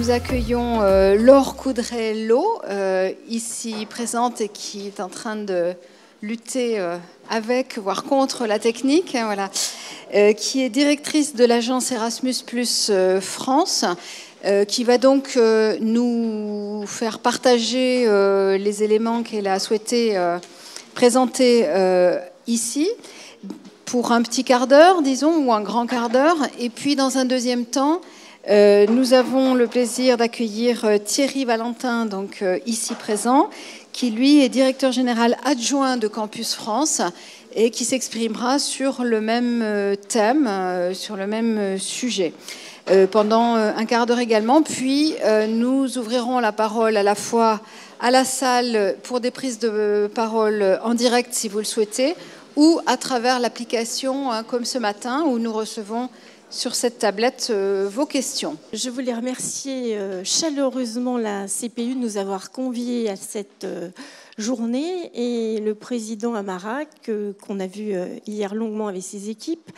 Nous accueillons Laure Coudray-Laux, ici présente et qui est en train de lutter avec, voire contre la technique, voilà, qui est directrice de l'agence Erasmus+ France, qui va donc nous faire partager les éléments qu'elle a souhaité présenter ici, pour un petit quart d'heure, disons, ou un grand quart d'heure. Et puis, dans un deuxième temps, nous avons le plaisir d'accueillir Thierry Valentin, donc ici présent, qui lui est directeur général adjoint de Campus France et qui s'exprimera sur le même thème, sur le même sujet. Pendant un quart d'heure également, puis nous ouvrirons la parole à la fois à la salle pour des prises de parole en direct si vous le souhaitez, ou à travers l'application comme ce matin où nous recevons sur cette tablette vos questions. Je voulais remercier chaleureusement la CPU de nous avoir conviés à cette journée et le président Amara, qu'on a vu hier longuement avec ses équipes,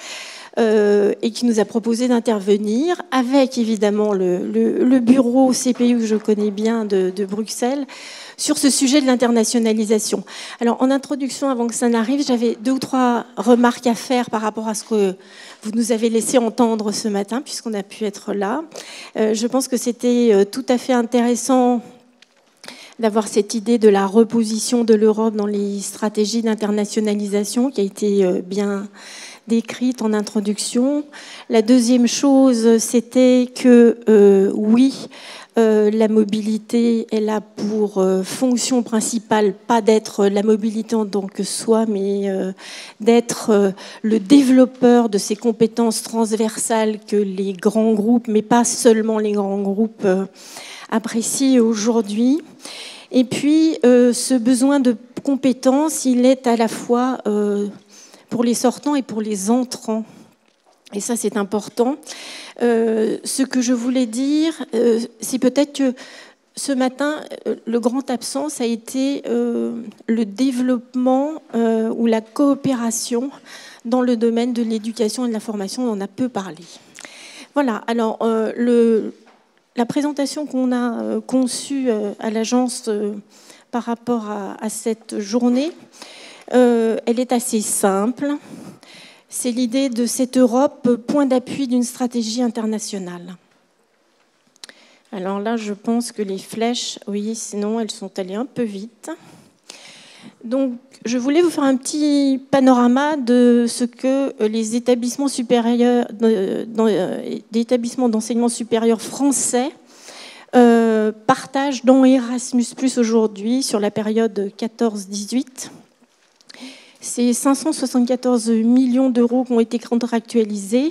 et qui nous a proposé d'intervenir avec évidemment le bureau CPU que je connais bien de Bruxelles sur ce sujet de l'internationalisation. Alors en introduction, avant que ça n'arrive, j'avais 2 ou 3 remarques à faire par rapport à ce que vous nous avez laissé entendre ce matin, puisqu'on a pu être là. Je pense que c'était tout à fait intéressant d'avoir cette idée de la reposition de l'Europe dans les stratégies d'internationalisation qui a été bien décrite en introduction. La deuxième chose, c'était que oui, la mobilité est là pour fonction principale, pas d'être la mobilité en tant que soi, mais d'être le développeur de ces compétences transversales que les grands groupes, mais pas seulement les grands groupes, apprécient aujourd'hui. Et puis, ce besoin de compétences, il est à la fois pour les sortants et pour les entrants. Et ça, c'est important. Ce que je voulais dire, c'est peut-être que ce matin, le grand absent, ça a été le développement ou la coopération dans le domaine de l'éducation et de la formation. On en a peu parlé. Voilà. Alors, la présentation qu'on a conçue à l'agence par rapport à cette journée, elle est assez simple. C'est l'idée de cette Europe, point d'appui d'une stratégie internationale. Alors là, je pense que les flèches, oui, sinon elles sont allées un peu vite. Donc, je voulais vous faire un petit panorama de ce que les établissements supérieurs, des établissements d'enseignement supérieur français partagent dans Erasmus+ aujourd'hui sur la période 14-18. C'est 574 millions d'euros qui ont été contractualisés.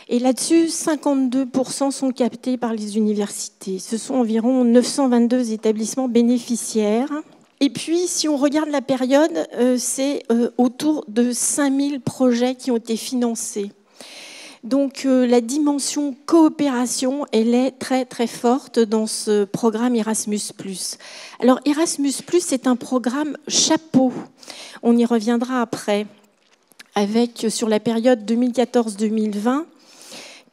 Et là-dessus, 52% sont captés par les universités. Ce sont environ 922 établissements bénéficiaires. Et puis, si on regarde la période, c'est autour de 5000 projets qui ont été financés. Donc, la dimension coopération, elle est très, très forte dans ce programme Erasmus+. Alors, Erasmus+, c'est un programme chapeau. On y reviendra après, avec, sur la période 2014-2020,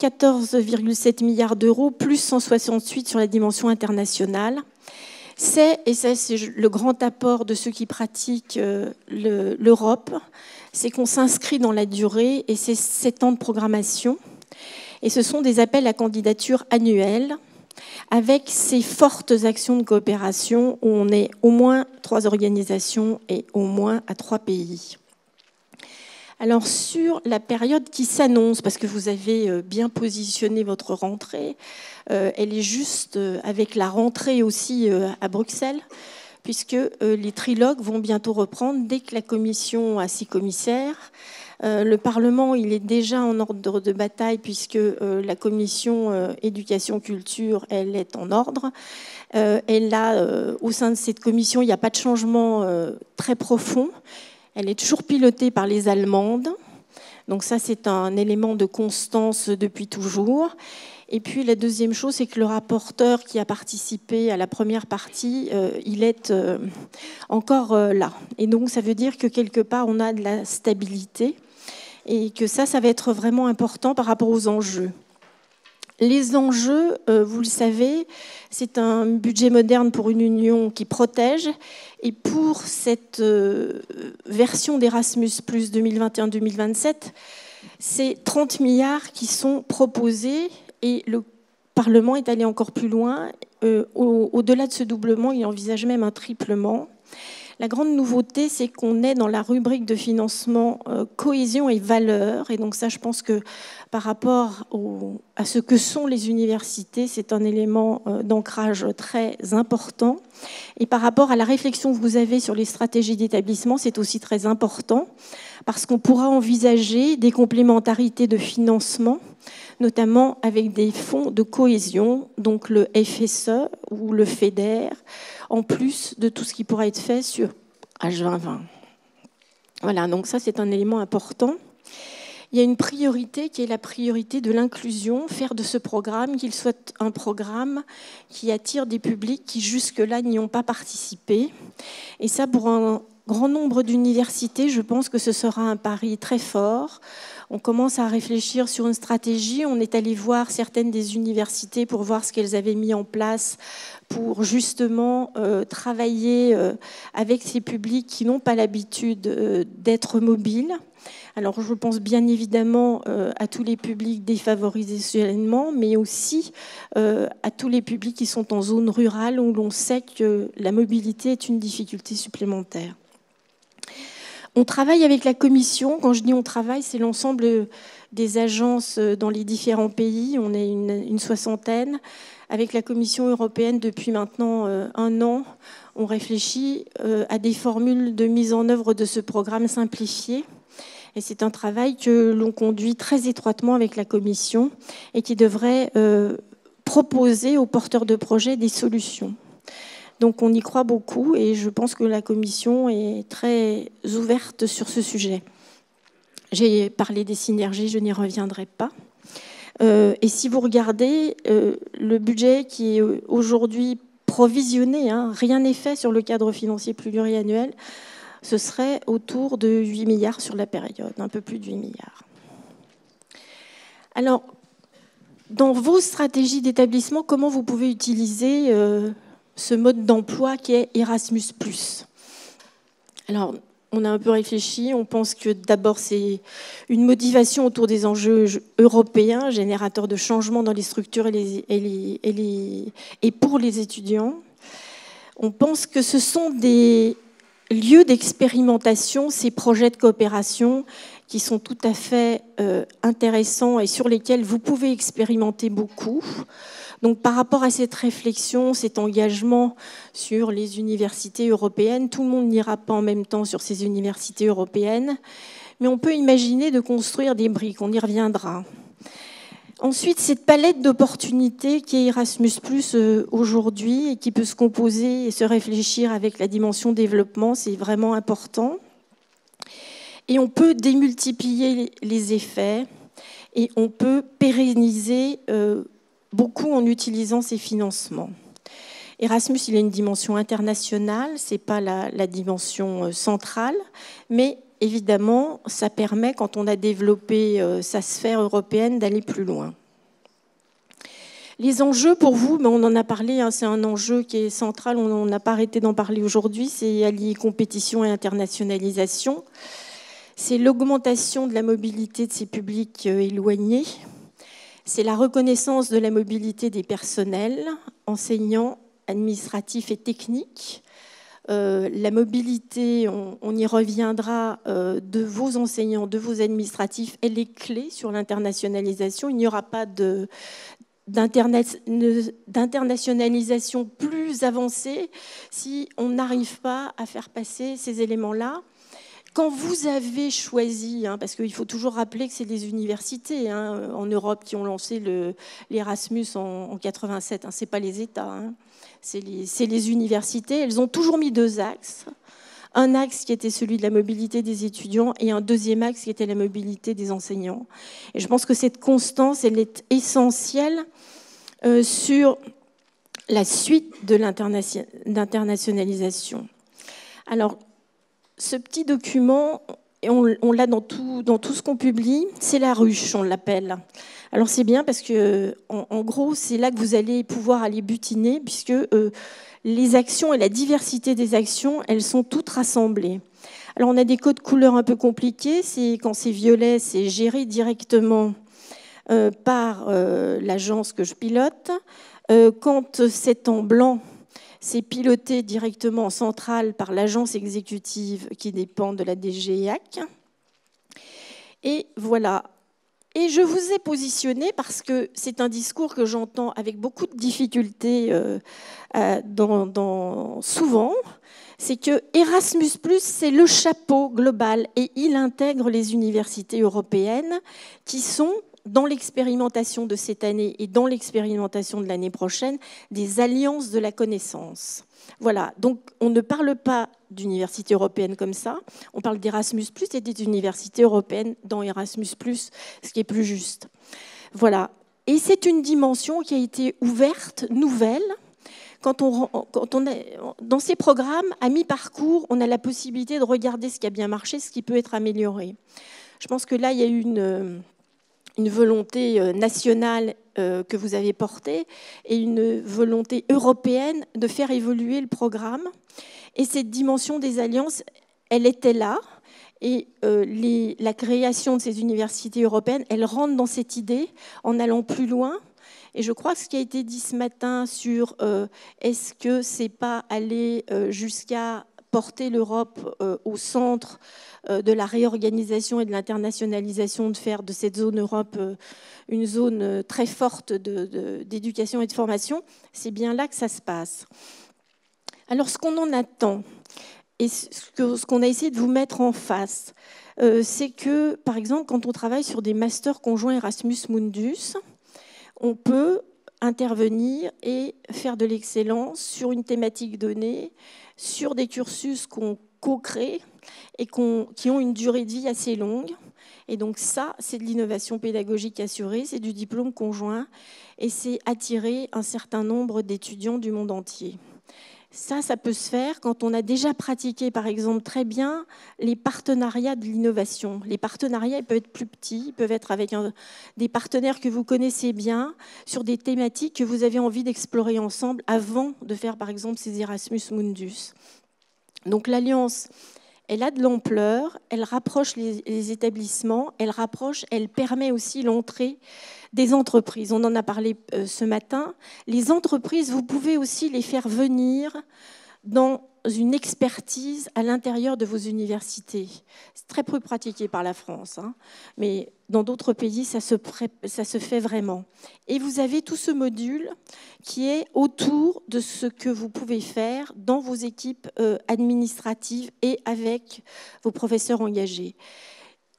14,7 milliards d'euros, plus 168 sur la dimension internationale. Et ça, c'est le grand apport de ceux qui pratiquent l'Europe, c'est qu'on s'inscrit dans la durée et c'est 7 ans de programmation. Et ce sont des appels à candidature annuels avec ces fortes actions de coopération où on est au moins 3 organisations et au moins à 3 pays. Alors sur la période qui s'annonce, parce que vous avez bien positionné votre rentrée, elle est juste avec la rentrée aussi à Bruxelles, puisque les trilogues vont bientôt reprendre dès que la Commission a 6 commissaires. Le Parlement, il est déjà en ordre de bataille, puisque la Commission éducation-culture, elle est en ordre. Et là, au sein de cette commission, il n'y a pas de changement très profond. Elle est toujours pilotée par les Allemandes. Donc ça, c'est un élément de constance depuis toujours. Et puis la deuxième chose, c'est que le rapporteur qui a participé à la première partie, il est encore là. Et donc ça veut dire que quelque part, on a de la stabilité et que ça va être vraiment important par rapport aux enjeux. Les enjeux, vous le savez, c'est un budget moderne pour une union qui protège. Et pour cette version d'Erasmus+ 2021-2027, c'est 30 milliards qui sont proposés et le Parlement est allé encore plus loin. Au-delà de ce doublement, il envisage même un triplement. La grande nouveauté, c'est qu'on est dans la rubrique de financement cohésion et valeur. Et donc ça, je pense que par rapport à ce que sont les universités, c'est un élément d'ancrage très important. Et par rapport à la réflexion que vous avez sur les stratégies d'établissement, c'est aussi très important parce qu'on pourra envisager des complémentarités de financement, notamment avec des fonds de cohésion, donc le FSE ou le FEDER, en plus de tout ce qui pourra être fait sur H2020. Voilà, donc ça c'est un élément important. Il y a une priorité qui est la priorité de l'inclusion, faire de ce programme qu'il soit un programme qui attire des publics qui jusque-là n'y ont pas participé. Et ça, pour un grand nombre d'universités, je pense que ce sera un pari très fort. On commence à réfléchir sur une stratégie. On est allé voir certaines des universités pour voir ce qu'elles avaient mis en place pour justement travailler avec ces publics qui n'ont pas l'habitude d'être mobiles. Alors je pense bien évidemment à tous les publics défavorisés socialement, mais aussi à tous les publics qui sont en zone rurale où l'on sait que la mobilité est une difficulté supplémentaire. On travaille avec la Commission. Quand je dis on travaille, c'est l'ensemble des agences dans les différents pays. On est une soixantaine. Avec la Commission européenne, depuis maintenant 1 an, on réfléchit à des formules de mise en œuvre de ce programme simplifié. Et c'est un travail que l'on conduit très étroitement avec la Commission et qui devrait proposer aux porteurs de projets des solutions. Donc on y croit beaucoup et je pense que la Commission est très ouverte sur ce sujet. J'ai parlé des synergies, je n'y reviendrai pas. Et si vous regardez le budget qui est aujourd'hui provisionné, rien n'est fait sur le cadre financier pluriannuel, ce serait autour de 8 milliards sur la période, un peu plus de 8 milliards. Alors, dans vos stratégies d'établissement, comment vous pouvez utiliser ce mode d'emploi qui est Erasmus+. Alors, on a un peu réfléchi. On pense que d'abord, c'est une motivation autour des enjeux européens, générateurs de changements dans les structures et pour les étudiants. On pense que ce sont des lieux d'expérimentation, ces projets de coopération qui sont tout à fait intéressants et sur lesquels vous pouvez expérimenter beaucoup. Donc par rapport à cette réflexion, cet engagement sur les universités européennes, tout le monde n'ira pas en même temps sur ces universités européennes, mais on peut imaginer de construire des briques, on y reviendra. Ensuite, cette palette d'opportunités qui est Erasmus+ aujourd'hui et qui peut se composer et se réfléchir avec la dimension développement, c'est vraiment important. Et on peut démultiplier les effets et on peut pérenniser beaucoup en utilisant ces financements. Erasmus, il a une dimension internationale, ce n'est pas la dimension centrale, mais évidemment, ça permet, quand on a développé sa sphère européenne, d'aller plus loin. Les enjeux pour vous, on en a parlé, c'est un enjeu qui est central, on n'a pas arrêté d'en parler aujourd'hui, c'est allier compétition et internationalisation. C'est l'augmentation de la mobilité de ces publics éloignés. C'est la reconnaissance de la mobilité des personnels, enseignants, administratifs et techniques. La mobilité, on y reviendra, de vos enseignants, de vos administratifs, elle est clé sur l'internationalisation. Il n'y aura pas d'internationalisation plus avancée si on n'arrive pas à faire passer ces éléments-là. Quand vous avez choisi, parce qu'il faut toujours rappeler que c'est les universités en Europe qui ont lancé l'Erasmus en 87, ce n'est pas les États, c'est les universités. Elles ont toujours mis 2 axes. Un axe qui était celui de la mobilité des étudiants et un deuxième axe qui était la mobilité des enseignants. Et je pense que cette constance, elle est essentielle sur la suite de l'internationalisation. Alors, ce petit document, et on l'a dans tout ce qu'on publie, c'est la ruche, on l'appelle. Alors c'est bien parce que, en gros, c'est là que vous allez pouvoir aller butiner, puisque les actions et la diversité des actions, elles sont toutes rassemblées. Alors on a des codes couleurs un peu compliqués. Quand c'est violet, c'est géré directement par l'agence que je pilote. Quand c'est en blanc, c'est piloté directement en centrale par l'agence exécutive qui dépend de la DGIAC. Et voilà. Et je vous ai positionné parce que c'est un discours que j'entends avec beaucoup de difficultés souvent. C'est que Erasmus+, c'est le chapeau global et il intègre les universités européennes qui sont, dans l'expérimentation de cette année et dans l'expérimentation de l'année prochaine, des alliances de la connaissance. Voilà, donc on ne parle pas d'université européenne comme ça, on parle d'Erasmus+, et des universités européennes dans Erasmus+, ce qui est plus juste. Voilà, et c'est une dimension qui a été ouverte, nouvelle. Quand on est dans ces programmes, à mi-parcours, on a la possibilité de regarder ce qui a bien marché, ce qui peut être amélioré. Je pense que là, il y a eu une volonté nationale que vous avez portée et une volonté européenne de faire évoluer le programme. Et cette dimension des alliances, elle était là. Et la création de ces universités européennes, elle rentre dans cette idée en allant plus loin. Et je crois que ce qui a été dit ce matin sur est-ce que c'est pas aller jusqu'à porter l'Europe au centre de la réorganisation et de l'internationalisation, de faire de cette zone Europe une zone très forte d'éducation et de formation, c'est bien là que ça se passe. Alors ce qu'on en attend, et ce qu'on a essayé de vous mettre en face, c'est que, par exemple, quand on travaille sur des masters conjoints Erasmus Mundus, on peut intervenir et faire de l'excellence sur une thématique donnée, sur des cursus qu'on co-crée et qui ont une durée de vie assez longue. Et donc ça, c'est de l'innovation pédagogique assurée, c'est du diplôme conjoint et c'est attirer un certain nombre d'étudiants du monde entier. Ça peut se faire quand on a déjà pratiqué, par exemple, très bien les partenariats de l'innovation. Les partenariats, ils peuvent être plus petits, ils peuvent être avec des partenaires que vous connaissez bien, sur des thématiques que vous avez envie d'explorer ensemble avant de faire, par exemple, ces Erasmus Mundus. Donc l'Alliance, elle a de l'ampleur, elle rapproche les établissements, elle permet aussi l'entrée des entreprises. On en a parlé ce matin. Les entreprises, vous pouvez aussi les faire venir dans une expertise à l'intérieur de vos universités. C'est très peu pratiqué par la France, hein, mais dans d'autres pays, ça se fait vraiment. Et vous avez tout ce module qui est autour de ce que vous pouvez faire dans vos équipes administratives et avec vos professeurs engagés.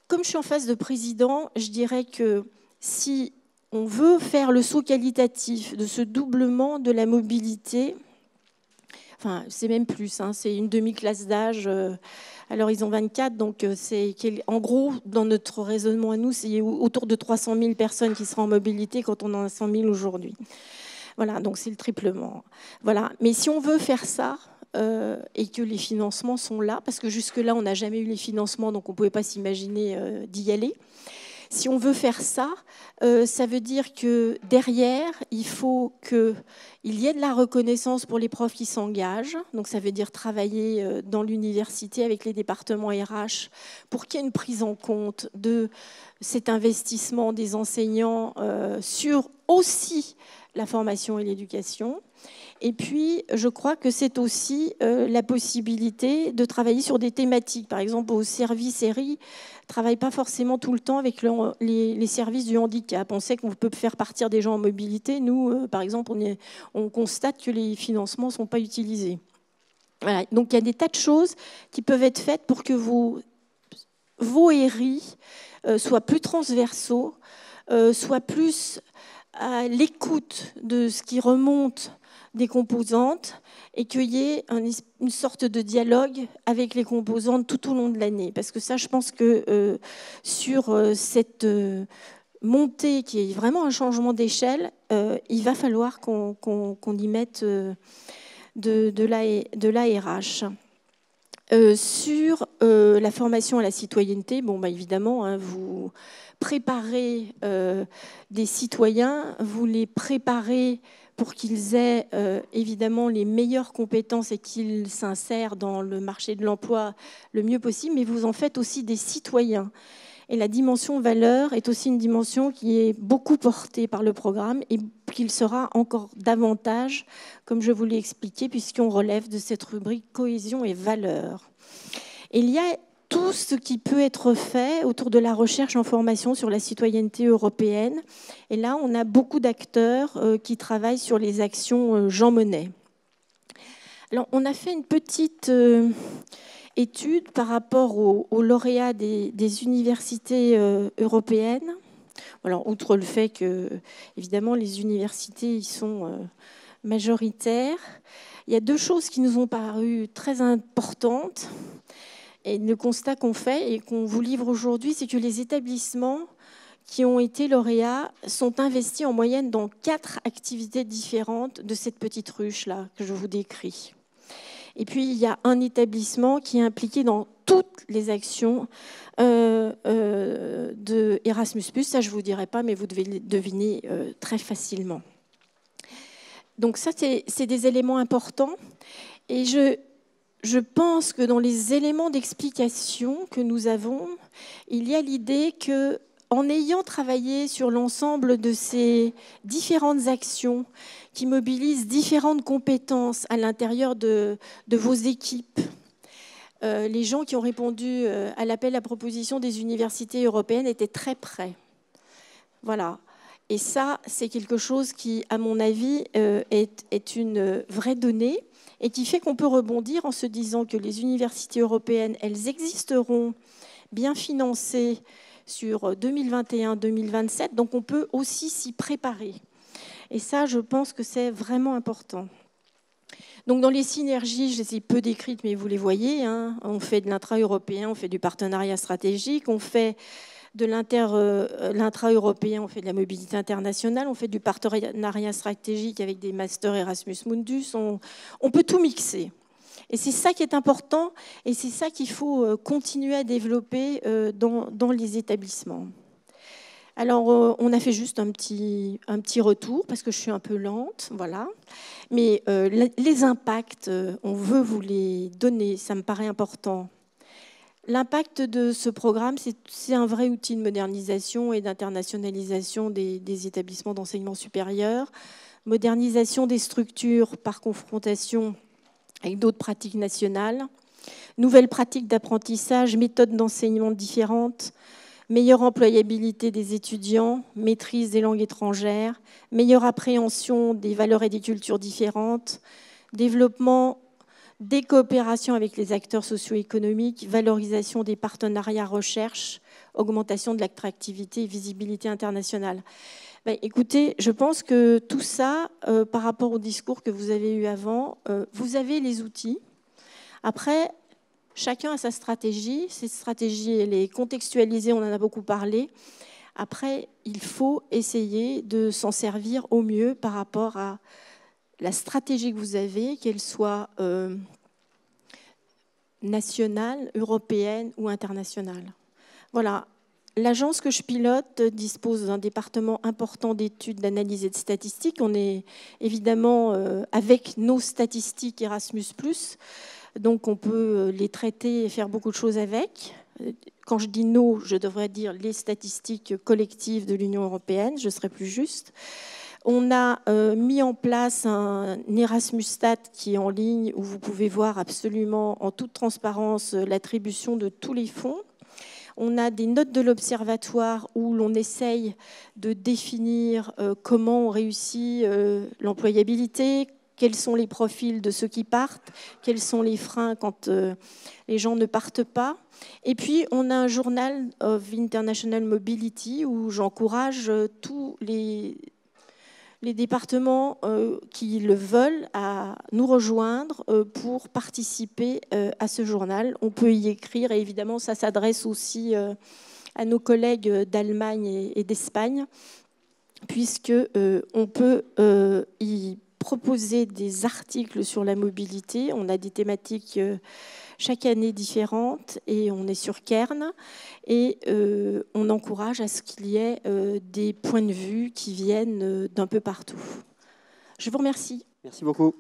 Comme je suis en face de président, je dirais que si on veut faire le saut qualitatif de ce doublement de la mobilité, enfin, c'est même plus, hein, c'est une demi-classe d'âge à l'horizon 24, donc c'est en gros, dans notre raisonnement à nous, c'est autour de 300 000 personnes qui seront en mobilité quand on en a 100 000 aujourd'hui. Voilà, donc c'est le triplement. Voilà. Mais si on veut faire ça, et que les financements sont là, parce que jusque-là, on n'a jamais eu les financements, donc on ne pouvait pas s'imaginer d'y aller. Si on veut faire ça, ça veut dire que derrière, il faut qu'il y ait de la reconnaissance pour les profs qui s'engagent. Donc ça veut dire travailler dans l'université avec les départements RH pour qu'il y ait une prise en compte de cet investissement des enseignants sur aussi la formation et l'éducation. Et puis, je crois que c'est aussi la possibilité de travailler sur des thématiques. Par exemple, au service ERI, ne travaille pas forcément tout le temps avec les services du handicap. On sait qu'on peut faire partir des gens en mobilité. Nous, par exemple, on constate que les financements ne sont pas utilisés. Voilà. Donc, il y a des tas de choses qui peuvent être faites pour que vos ERI soient plus transversaux, soient plus à l'écoute de ce qui remonte des composantes et qu'il y ait une sorte de dialogue avec les composantes tout au long de l'année. Parce que ça, je pense que sur cette montée qui est vraiment un changement d'échelle, il va falloir qu'on y mette de l'ARH. Sur la formation à la citoyenneté, bon, bah, évidemment, hein, vous préparez des citoyens, vous les préparez pour qu'ils aient évidemment les meilleures compétences et qu'ils s'insèrent dans le marché de l'emploi le mieux possible, mais vous en faites aussi des citoyens. Et la dimension valeur est aussi une dimension qui est beaucoup portée par le programme et qu'il sera encore davantage, comme je vous l'ai expliqué, puisqu'on relève de cette rubrique cohésion et valeur. Et il y a tout ce qui peut être fait autour de la recherche en formation sur la citoyenneté européenne. Et là, on a beaucoup d'acteurs qui travaillent sur les actions Jean Monnet. Alors, on a fait une petite étude par rapport aux lauréats des universités européennes. Alors, outre le fait que, évidemment, les universités y sont majoritaires, il y a deux choses qui nous ont paru très importantes. Et le constat qu'on fait et qu'on vous livre aujourd'hui, c'est que les établissements qui ont été lauréats sont investis en moyenne dans 4 activités différentes de cette petite ruche-là que je vous décris. Et puis, il y a un établissement qui est impliqué dans toutes les actions de Erasmus+. Ça, je ne vous dirai pas, mais vous devez le deviner très facilement. Donc ça, c'est des éléments importants. Et je pense que dans les éléments d'explication que nous avons, il y a l'idée que, en ayant travaillé sur l'ensemble de ces différentes actions qui mobilisent différentes compétences à l'intérieur de vos équipes, les gens qui ont répondu à l'appel à proposition des universités européennes étaient très près. Voilà. Et ça, c'est quelque chose qui, à mon avis, est une vraie donnée et qui fait qu'on peut rebondir en se disant que les universités européennes, elles existeront bien financées sur 2021-2027, donc on peut aussi s'y préparer. Et ça, je pense que c'est vraiment important. Donc dans les synergies, je les ai peu décrites, mais vous les voyez, hein, on fait de l'intra-européen, on fait du partenariat stratégique, on fait de l'intra-européen, on fait de la mobilité internationale, on fait du partenariat stratégique avec des masters Erasmus Mundus, on peut tout mixer. Et c'est ça qui est important et c'est ça qu'il faut continuer à développer dans les établissements. Alors, on a fait juste un petit retour parce que je suis un peu lente, voilà. Mais les impacts, on veut vous les donner, ça me paraît important. L'impact de ce programme, c'est un vrai outil de modernisation et d'internationalisation des établissements d'enseignement supérieur, modernisation des structures par confrontation avec d'autres pratiques nationales, nouvelles pratiques d'apprentissage, méthodes d'enseignement différentes, meilleure employabilité des étudiants, maîtrise des langues étrangères, meilleure appréhension des valeurs et des cultures différentes, développement des coopérations avec les acteurs socio-économiques, valorisation des partenariats recherche, augmentation de l'attractivité et visibilité internationale. Ben, écoutez, je pense que tout ça, par rapport au discours que vous avez eu avant, vous avez les outils. Après, chacun a sa stratégie. Cette stratégie, elle est contextualisée, on en a beaucoup parlé. Après, il faut essayer de s'en servir au mieux par rapport à la stratégie que vous avez, qu'elle soit nationale, européenne ou internationale. Voilà. L'agence que je pilote dispose d'un département important d'études, d'analyse et de statistiques. On est évidemment avec nos statistiques Erasmus+, donc on peut les traiter et faire beaucoup de choses avec. Quand je dis nos, je devrais dire les statistiques collectives de l'Union européenne, je serai plus juste. On a mis en place un Erasmustat qui est en ligne, où vous pouvez voir absolument en toute transparence l'attribution de tous les fonds. On a des notes de l'Observatoire où l'on essaye de définir comment on réussit l'employabilité, quels sont les profils de ceux qui partent, quels sont les freins quand les gens ne partent pas. Et puis, on a un Journal of International Mobility où j'encourage tous les départements qui le veulent à nous rejoindre pour participer à ce journal. On peut y écrire et évidemment, ça s'adresse aussi à nos collègues d'Allemagne et d'Espagne, puisqu'on peut y proposer des articles sur la mobilité. On a des thématiques chaque année différentes et on est sur Cairn. Et on encourage à ce qu'il y ait des points de vue qui viennent d'un peu partout. Je vous remercie. Merci beaucoup.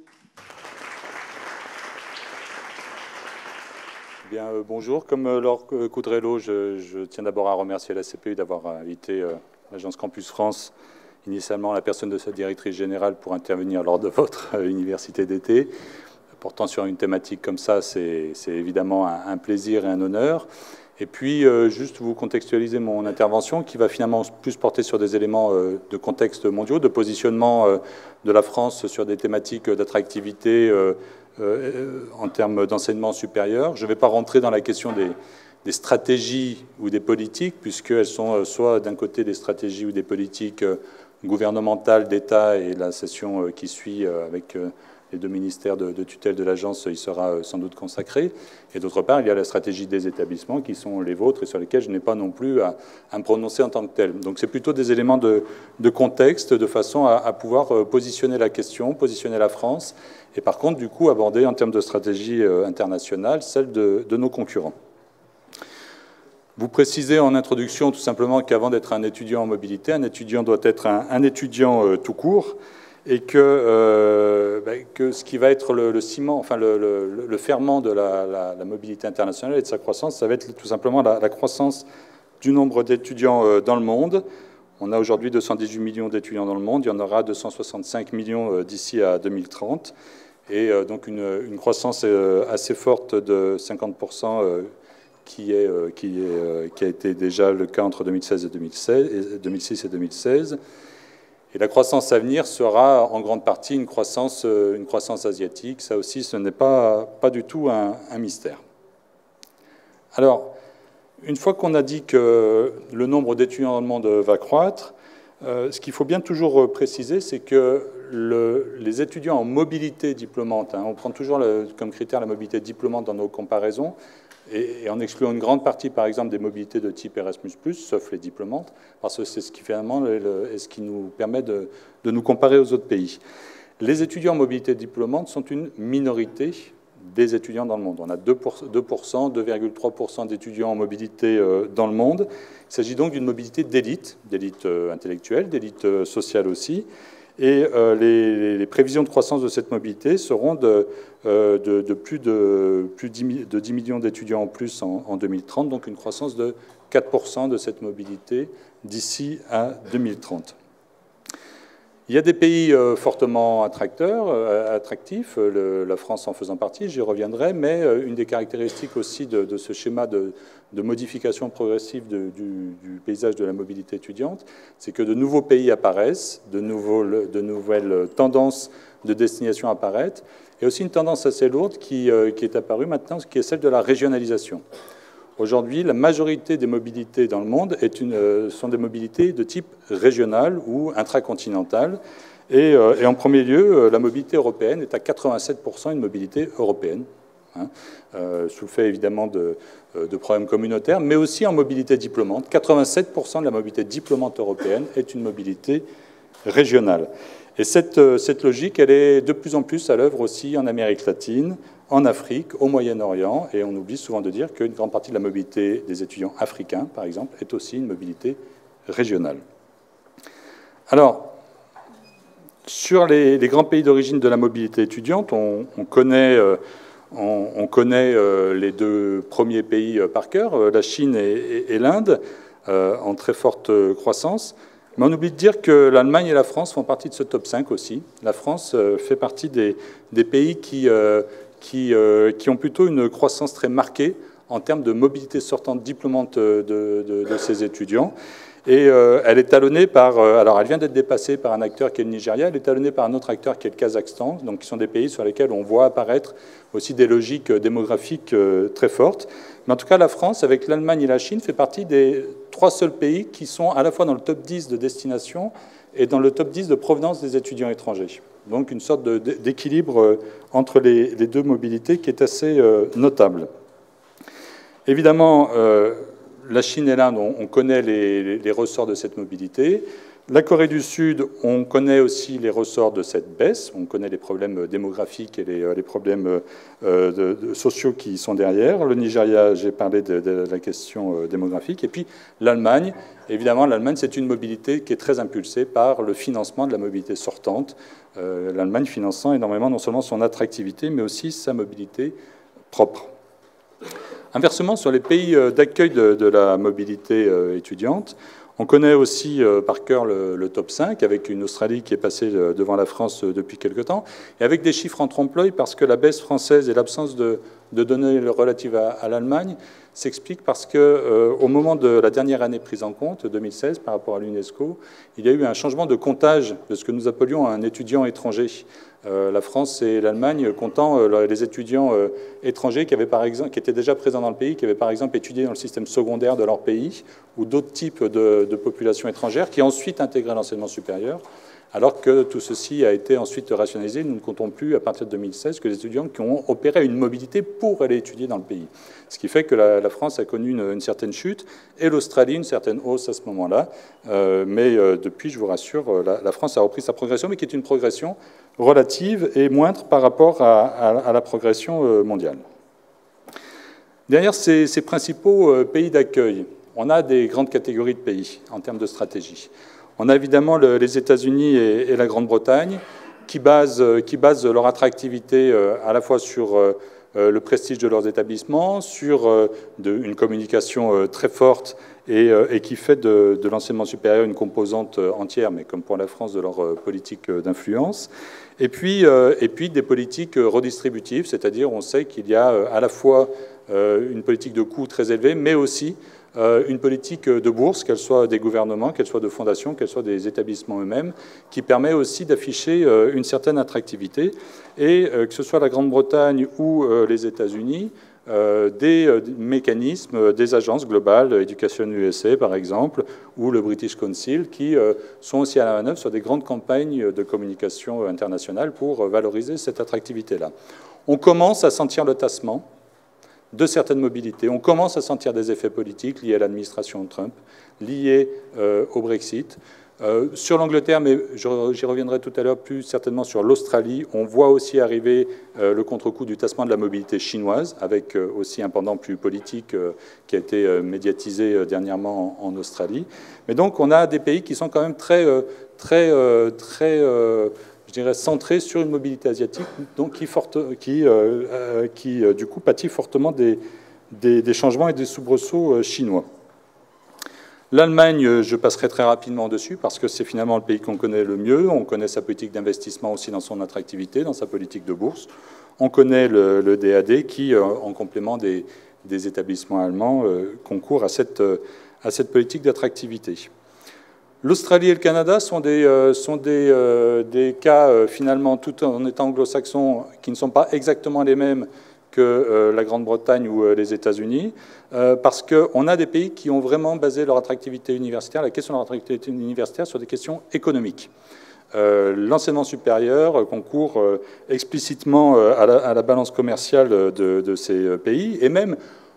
Bien, bonjour. Comme Laure Coudrello, je tiens d'abord à remercier la CPU d'avoir invité l'Agence Campus France, initialement la personne de sa directrice générale, pour intervenir lors de votre université d'été. Portant sur une thématique comme ça, c'est évidemment un plaisir et un honneur. Et puis, juste vous contextualiser mon intervention, qui va finalement plus porter sur des éléments de contexte mondiaux, de positionnement de la France sur des thématiques d'attractivité en termes d'enseignement supérieur. Je ne vais pas rentrer dans la question des stratégies ou des politiques, puisqu'elles sont soit d'un côté des stratégies ou des politiques gouvernementales d'État, et la session qui suit avec les deux ministères de tutelle de l'agence y sera sans doute consacré. Et d'autre part, il y a la stratégie des établissements qui sont les vôtres et sur lesquels je n'ai pas non plus à me prononcer en tant que tel. Donc c'est plutôt des éléments de contexte, de façon à pouvoir positionner la question, positionner la France, et par contre, du coup, aborder en termes de stratégie internationale celle de nos concurrents. Vous précisez en introduction tout simplement qu'avant d'être un étudiant en mobilité, un étudiant doit être un étudiant tout court, et que ce qui va être le ciment, enfin le ferment de la mobilité internationale et de sa croissance, ça va être tout simplement la croissance du nombre d'étudiants dans le monde. On a aujourd'hui 218 millions d'étudiants dans le monde, il y en aura 265 millions d'ici à 2030, et donc une croissance assez forte de 50%, qui a été déjà le cas entre 2006 et 2016. Et la croissance à venir sera en grande partie une croissance asiatique. Ça aussi, ce n'est pas du tout un mystère. Alors, une fois qu'on a dit que le nombre d'étudiants dans le monde va croître, ce qu'il faut bien toujours préciser, c'est que les étudiants en mobilité diplômante, on prend toujours comme critère la mobilité diplômante dans nos comparaisons, et en excluant une grande partie, par exemple, des mobilités de type Erasmus+, sauf les diplômantes, parce que c'est ce qui finalement est ce qui nous permet de nous comparer aux autres pays. Les étudiants en mobilité diplômante sont une minorité des étudiants dans le monde. On a 2,3% d'étudiants en mobilité dans le monde. Il s'agit donc d'une mobilité d'élite intellectuelle, d'élite sociale aussi. Et les prévisions de croissance de cette mobilité seront de plus de 10 millions d'étudiants en plus en 2030, donc une croissance de 4% de cette mobilité d'ici à 2030. Il y a des pays fortement attractifs, la France en faisant partie, j'y reviendrai, mais une des caractéristiques aussi de ce schéma de modification progressive du paysage de la mobilité étudiante, c'est que de nouveaux pays apparaissent, de nouvelles tendances de destination apparaissent, et aussi une tendance assez lourde qui est apparue maintenant, qui est celle de la régionalisation. Aujourd'hui, la majorité des mobilités dans le monde sont des mobilités de type régional ou intracontinental. Et en premier lieu, la mobilité européenne est à 87% une mobilité européenne, sous le fait évidemment de problèmes communautaires, mais aussi en mobilité diplômante. 87% de la mobilité diplômante européenne est une mobilité régionale. Et cette logique, elle est de plus en plus à l'œuvre aussi en Amérique latine, en Afrique, au Moyen-Orient, et on oublie souvent de dire qu'une grande partie de la mobilité des étudiants africains, par exemple, est aussi une mobilité régionale. Alors, sur les grands pays d'origine de la mobilité étudiante, on connaît les deux premiers pays par cœur, la Chine et l'Inde, en très forte croissance. Mais on oublie de dire que l'Allemagne et la France font partie de ce top 5 aussi. La France fait partie des pays qui ont plutôt une croissance très marquée en termes de mobilité sortante diplômante de ces étudiants. Et elle est talonnée par... alors, elle vient d'être dépassée par un acteur qui est le Nigeria, elle est talonnée par un autre acteur qui est le Kazakhstan, donc qui sont des pays sur lesquels on voit apparaître aussi des logiques démographiques très fortes. Mais en tout cas, la France, avec l'Allemagne et la Chine, fait partie des 3 seuls pays qui sont à la fois dans le top 10 de destination et dans le top 10 de provenance des étudiants étrangers. Donc une sorte d'équilibre entre les deux mobilités qui est assez notable. Évidemment, la Chine et l'Inde, on connaît les ressorts de cette mobilité. La Corée du Sud, on connaît aussi les ressorts de cette baisse, on connaît les problèmes démographiques et les problèmes sociaux qui sont derrière. Le Nigeria, j'ai parlé de la question démographique. Et puis l'Allemagne, évidemment, l'Allemagne, c'est une mobilité qui est très impulsée par le financement de la mobilité sortante. L'Allemagne finançant énormément non seulement son attractivité, mais aussi sa mobilité propre. Inversement, sur les pays d'accueil de la mobilité étudiante, on connaît aussi par cœur le top 5, avec une Australie qui est passée devant la France depuis quelque temps, et avec des chiffres en trompe-l'œil, parce que la baisse française et l'absence de données relatives à l'Allemagne s'expliquent parce qu'au moment de la dernière année prise en compte, 2016, par rapport à l'UNESCO, il y a eu un changement de comptage de ce que nous appelions un étudiant étranger. La France et l'Allemagne comptant les étudiants étrangers qui étaient déjà présents dans le pays, qui avaient par exemple étudié dans le système secondaire de leur pays, ou d'autres types de populations étrangères qui ensuite intégraient l'enseignement supérieur, alors que tout ceci a été ensuite rationalisé. Nous ne comptons plus, à partir de 2016, que les étudiants qui ont opéré une mobilité pour aller étudier dans le pays. Ce qui fait que la France a connu une certaine chute, et l'Australie une certaine hausse à ce moment-là. Mais depuis, je vous rassure, la France a repris sa progression, mais qui est une progression relative et moindre par rapport à la progression mondiale. Derrière ces principaux pays d'accueil, on a des grandes catégories de pays en termes de stratégie. On a évidemment les États-Unis et la Grande-Bretagne qui basent leur attractivité à la fois sur le prestige de leurs établissements, sur une communication très forte et qui fait de l'enseignement supérieur une composante entière, mais comme pour la France, de leur politique d'influence. Et puis des politiques redistributives, c'est-à-dire on sait qu'il y a à la fois une politique de coûts très élevée, mais aussi une politique de bourse, qu'elle soit des gouvernements, qu'elle soit de fondations, qu'elle soit des établissements eux-mêmes, qui permet aussi d'afficher une certaine attractivité. Et que ce soit la Grande-Bretagne ou les États-Unis, des mécanismes, des agences globales, Education USA par exemple, ou le British Council, qui sont aussi à la manœuvre sur des grandes campagnes de communication internationale pour valoriser cette attractivité-là. On commence à sentir le tassement de certaines mobilités. On commence à sentir des effets politiques liés à l'administration de Trump, liés au Brexit. Sur l'Angleterre, mais j'y reviendrai tout à l'heure plus certainement sur l'Australie, on voit aussi arriver le contre-coup du tassement de la mobilité chinoise, avec aussi un pendant plus politique qui a été médiatisé dernièrement en Australie. Mais donc on a des pays qui sont quand même très je dirais, centré sur une mobilité asiatique, donc qui du coup, pâtit fortement des changements et des soubresauts chinois. L'Allemagne, je passerai très rapidement dessus, parce que c'est finalement le pays qu'on connaît le mieux. On connaît sa politique d'investissement aussi dans son attractivité, dans sa politique de bourse. On connaît le DAD qui, en complément des établissements allemands, concourt à cette politique d'attractivité. L'Australie et le Canada sont des cas, finalement, tout en étant anglo-saxons, qui ne sont pas exactement les mêmes que la Grande-Bretagne ou les États-Unis, parce qu'on a des pays qui ont vraiment basé leur attractivité universitaire, la question de leur attractivité universitaire, sur des questions économiques. L'enseignement supérieur concourt explicitement à la balance commerciale de ces pays, et même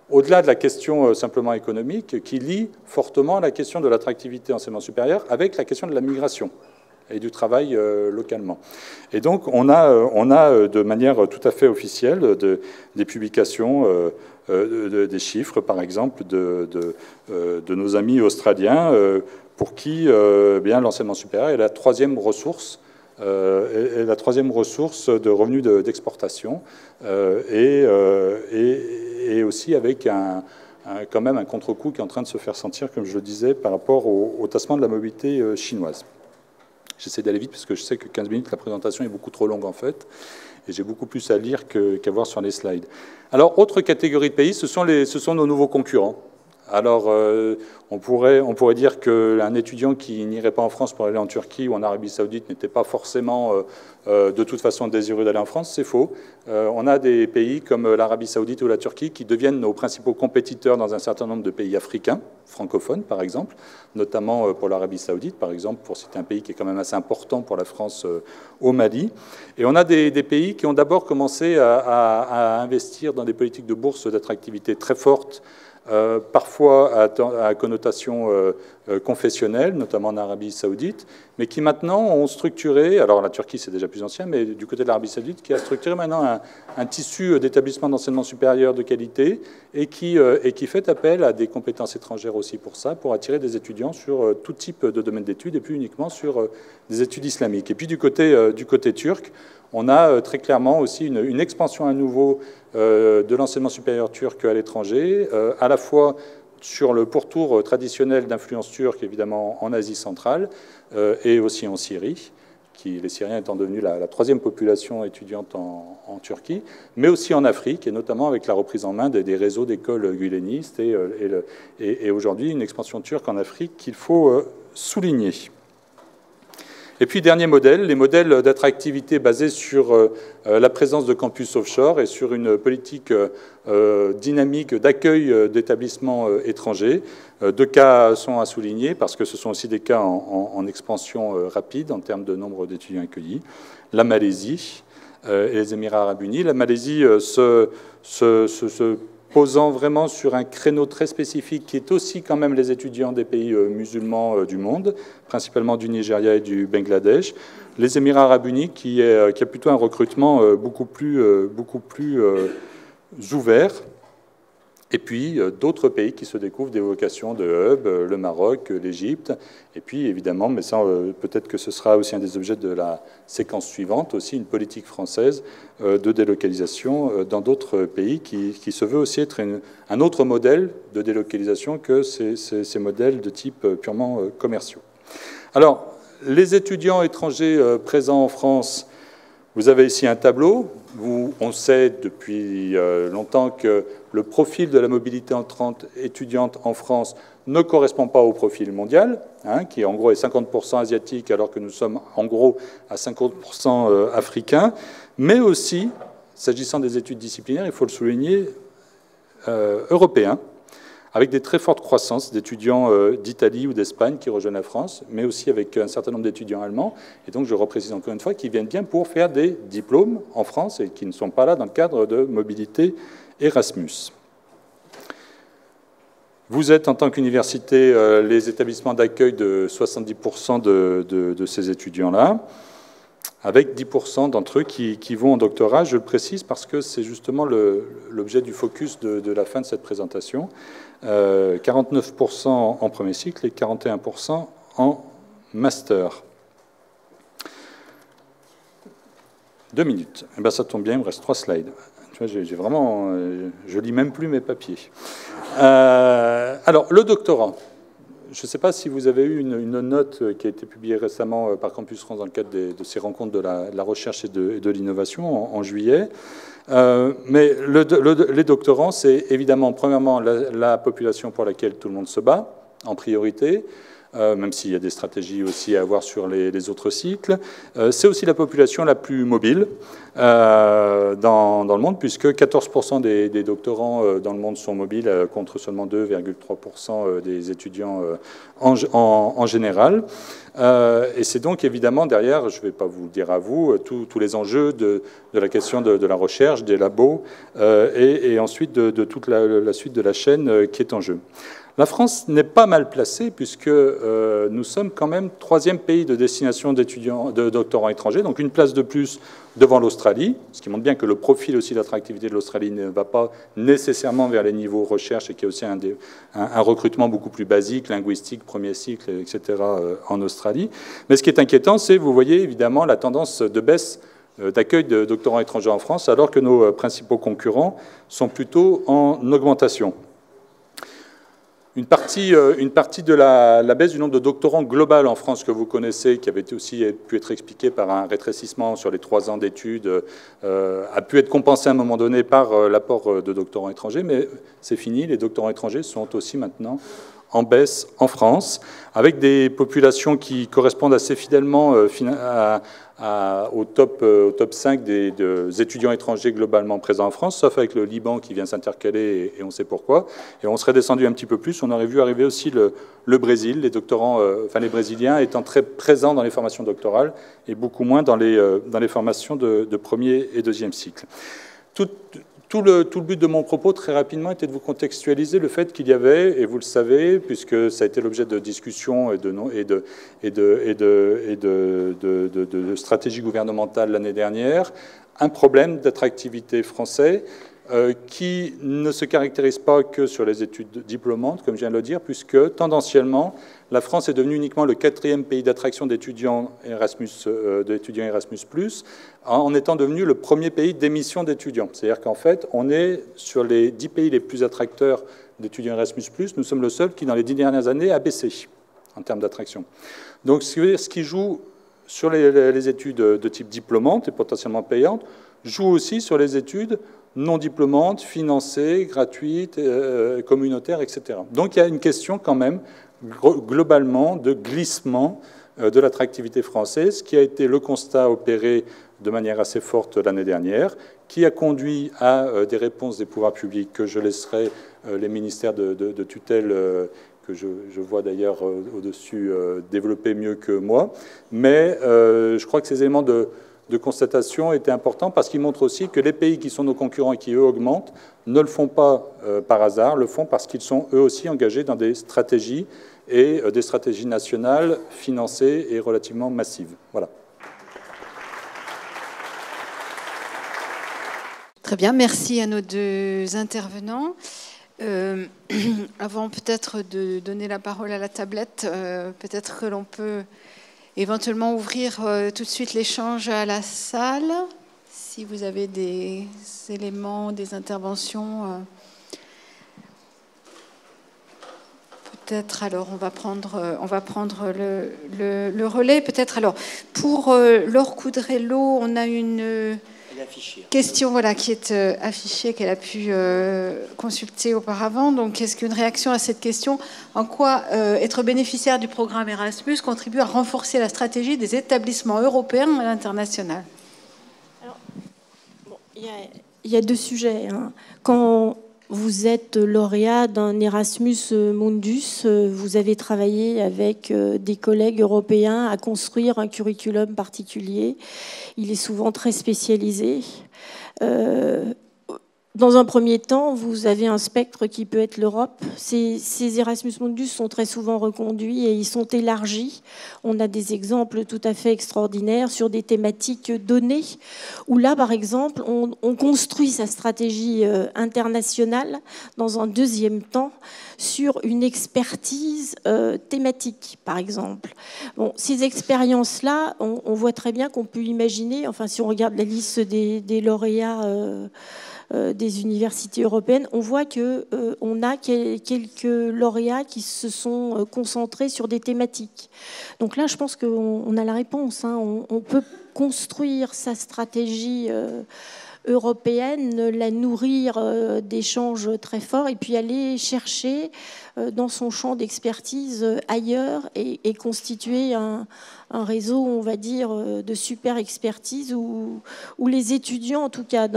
au-delà de la question simplement économique, qui lie fortement la question de l'attractivité enseignement supérieur avec la question de la migration et du travail localement. Et donc, on a de manière tout à fait officielle des publications, des chiffres, par exemple, de nos amis australiens, pour qui bien l'enseignement supérieur est la troisième ressource de revenus d'exportation, et aussi avec quand même un contre-coup qui est en train de se faire sentir, comme je le disais, par rapport au tassement de la mobilité chinoise. J'essaie d'aller vite parce que je sais que 15 minutes, la présentation est beaucoup trop longue en fait, et j'ai beaucoup plus à lire qu'à voir sur les slides. Alors, autre catégorie de pays, ce sont nos nouveaux concurrents. Alors, on pourrait dire qu'un étudiant qui n'irait pas en France pour aller en Turquie ou en Arabie Saoudite n'était pas forcément de toute façon désireux d'aller en France. C'est faux. On a des pays comme l'Arabie Saoudite ou la Turquie qui deviennent nos principaux compétiteurs dans un certain nombre de pays africains, francophones par exemple, notamment pour l'Arabie Saoudite, par exemple, pour citer un pays qui est quand même assez important pour la France au Mali. Et on a des pays qui ont d'abord commencé à investir dans des politiques de bourse d'attractivité très fortes, parfois à connotation confessionnelle, notamment en Arabie Saoudite, mais qui maintenant ont structuré, alors la Turquie c'est déjà plus ancien, mais du côté de l'Arabie Saoudite, qui a structuré maintenant un tissu d'établissements d'enseignement supérieur de qualité et qui fait appel à des compétences étrangères aussi pour ça, pour attirer des étudiants sur tout type de domaine d'études et plus uniquement sur des études islamiques. Et puis du côté turc, on a très clairement aussi une expansion à nouveau de l'enseignement supérieur turc à l'étranger, à la fois sur le pourtour traditionnel d'influence turque, évidemment en Asie centrale, et aussi en Syrie, les Syriens étant devenus la troisième population étudiante en Turquie, mais aussi en Afrique, et notamment avec la reprise en main des réseaux d'écoles gulenistes, et aujourd'hui une expansion turque en Afrique qu'il faut souligner. Et puis, dernier modèle, les modèles d'attractivité basés sur la présence de campus offshore et sur une politique dynamique d'accueil d'établissements étrangers. Deux cas sont à souligner parce que ce sont aussi des cas en expansion rapide en termes de nombre d'étudiants accueillis. La Malaisie et les Émirats arabes unis. La Malaisie se posant vraiment sur un créneau très spécifique qui est aussi quand même les étudiants des pays musulmans du monde, principalement du Nigeria et du Bangladesh. Les Émirats arabes unis qui a plutôt un recrutement beaucoup plus ouvert. Et puis d'autres pays qui se découvrent des vocations de hub, le Maroc, l'Égypte. Et puis évidemment, mais ça peut-être que ce sera aussi un des objets de la séquence suivante, aussi une politique française de délocalisation dans d'autres pays qui se veut aussi être un autre modèle de délocalisation que ces modèles de type purement commerciaux. Alors, les étudiants étrangers présents en France, vous avez ici un tableau où on sait depuis longtemps que le profil de la mobilité entrante étudiante en France ne correspond pas au profil mondial, qui en gros est 50% asiatique alors que nous sommes en gros à 50% africains, mais aussi, s'agissant des études disciplinaires, il faut le souligner, européens, avec des très fortes croissances d'étudiants d'Italie ou d'Espagne qui rejoignent la France, mais aussi avec un certain nombre d'étudiants allemands, et donc je reprécise encore une fois, qui viennent bien pour faire des diplômes en France et qui ne sont pas là dans le cadre de mobilité Erasmus. Vous êtes, en tant qu'université, les établissements d'accueil de 70% de ces étudiants-là, avec 10% d'entre eux qui vont en doctorat. Je le précise parce que c'est justement l'objet du focus de la fin de cette présentation. 49% en premier cycle et 41% en master. 2 minutes. Eh bien, ça tombe bien, il me reste 3 slides. Tu vois, j'ai vraiment... je lis même plus mes papiers. Alors, le doctorat. Je ne sais pas si vous avez eu une note qui a été publiée récemment par Campus France dans le cadre de ces rencontres de la recherche et de l'innovation en juillet. Mais les doctorants, c'est évidemment, premièrement, la population pour laquelle tout le monde se bat, en priorité, même s'il y a des stratégies aussi à avoir sur les autres cycles. C'est aussi la population la plus mobile dans le monde, puisque 14% des doctorants dans le monde sont mobiles, contre seulement 2,3% des étudiants en général. Et c'est donc évidemment derrière, je ne vais pas vous le dire à vous, tous les enjeux de la question de la recherche, des labos, et ensuite de toute la suite de la chaîne qui est en jeu. La France n'est pas mal placée puisque nous sommes quand même 3e pays de destination d'étudiants, de doctorants étrangers, donc une place de plus devant l'Australie, ce qui montre bien que le profil aussi d'attractivité de l'Australie ne va pas nécessairement vers les niveaux recherche et qu'il y a aussi un recrutement beaucoup plus basique, linguistique, premier cycle, etc. en Australie. Mais ce qui est inquiétant, c'est, vous voyez évidemment, la tendance de baisse d'accueil de doctorants étrangers en France, alors que nos principaux concurrents sont plutôt en augmentation. Une partie de la baisse du nombre de doctorants global en France que vous connaissez, qui avait aussi pu être expliquée par un rétrécissement sur les 3 ans d'études, a pu être compensée à un moment donné par l'apport de doctorants étrangers, mais c'est fini, les doctorants étrangers sont aussi maintenant en baisse en France, avec des populations qui correspondent assez fidèlement au top 5 des étudiants étrangers globalement présents en France, sauf avec le Liban qui vient s'intercaler, et on sait pourquoi. Et on serait descendu un petit peu plus, on aurait vu arriver aussi le Brésil, les doctorants, les Brésiliens étant très présents dans les formations doctorales et beaucoup moins dans les formations de premier et deuxième cycle. tout le but de mon propos, très rapidement, était de vous contextualiser le fait qu'il y avait, et vous le savez, puisque ça a été l'objet de discussions et de stratégie gouvernementale l'année dernière, un problème d'attractivité français qui ne se caractérise pas que sur les études diplômantes, comme je viens de le dire, puisque tendanciellement, la France est devenue uniquement le 4e pays d'attraction d'étudiants Erasmus+, en étant devenu le premier pays d'émission d'étudiants. C'est-à-dire qu'en fait, on est sur les 10 pays les plus attracteurs d'étudiants Erasmus+, nous sommes le seul qui, dans les 10 dernières années, a baissé en termes d'attraction. Donc, ce qui joue sur les études de type diplômante et potentiellement payantes, joue aussi sur les études non diplômantes, financées, gratuites, communautaires, etc. Donc, il y a une question quand même, globalement, de glissement de l'attractivité française, qui a été le constat opéré de manière assez forte l'année dernière, qui a conduit à des réponses des pouvoirs publics que je laisserai les ministères de tutelle, que je vois d'ailleurs au-dessus, développer mieux que moi. Mais je crois que ces éléments de constatation étaient importants parce qu'ils montrent aussi que les pays qui sont nos concurrents et qui, eux, augmentent, ne le font pas par hasard, le font parce qu'ils sont, eux aussi, engagés dans des stratégies et des stratégies nationales financées et relativement massives. Voilà. Très bien, merci à nos deux intervenants. Avant peut-être de donner la parole à la tablette, peut-être que l'on peut éventuellement ouvrir tout de suite l'échange à la salle. Si vous avez des éléments, des interventions, peut-être alors on va prendre le relais. Peut-être alors pour Laure Coudrello, on a une question voilà, qui est affichée, qu'elle a pu consulter auparavant. Donc, est-ce qu'une réaction à cette question, en quoi être bénéficiaire du programme Erasmus contribue à renforcer la stratégie des établissements européens à l'international? Alors, bon, il y a deux sujets. Hein. Quand vous êtes lauréat d'un Erasmus Mundus, vous avez travaillé avec des collègues européens à construire un curriculum particulier. Il est souvent très spécialisé. Dans un premier temps, vous avez un spectre qui peut être l'Europe. Ces Erasmus Mundus sont très souvent reconduits et ils sont élargis. On a des exemples tout à fait extraordinaires sur des thématiques données, où là, par exemple, on construit sa stratégie internationale dans un deuxième temps sur une expertise thématique, par exemple. Bon, ces expériences-là, on voit très bien qu'on peut imaginer, enfin, si on regarde la liste des lauréats des universités européennes, on voit qu'on a quelques lauréats qui se sont concentrés sur des thématiques. Donc là, je pense qu'on a la réponse. Hein. On peut construire sa stratégie européenne, la nourrir d'échanges très forts et puis aller chercher dans son champ d'expertise ailleurs et constituer un réseau, on va dire, de super expertise où les étudiants, en tout cas,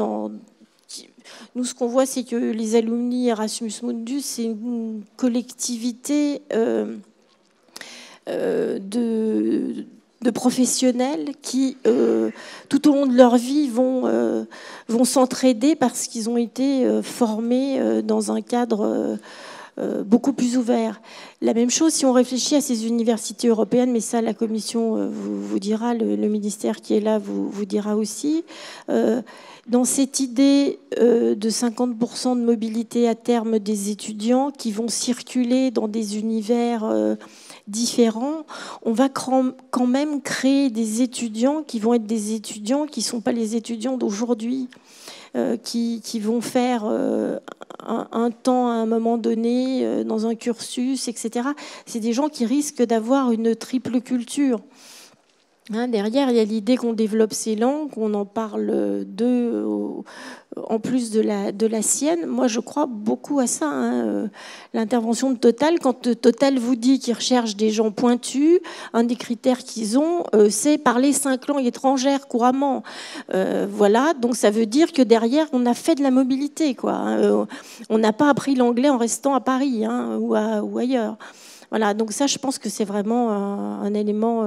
nous, ce qu'on voit, c'est que les alumni Erasmus Mundus, c'est une collectivité de professionnels qui, tout au long de leur vie, vont s'entraider parce qu'ils ont été formés dans un cadre beaucoup plus ouvert. La même chose si on réfléchit à ces universités européennes, mais ça, la Commission vous dira, le ministère qui est là vous dira aussi. Dans cette idée de 50% de mobilité à terme des étudiants qui vont circuler dans des univers différents, on va quand même créer des étudiants qui vont être des étudiants qui ne sont pas les étudiants d'aujourd'hui, qui vont faire un temps à un moment donné dans un cursus, etc. C'est des gens qui risquent d'avoir une triple culture. Hein, derrière, il y a l'idée qu'on développe ces langues, qu'on en parle d'eux en plus de la sienne. Moi, je crois beaucoup à ça. Hein. L'intervention de Total, quand Total vous dit qu'ils recherchent des gens pointus, un des critères qu'ils ont, c'est parler 5 langues étrangères couramment. Voilà, donc ça veut dire que derrière, on a fait de la mobilité, quoi. Hein. On n'a pas appris l'anglais en restant à Paris, hein, ou ailleurs. Voilà, donc ça, je pense que c'est vraiment un élément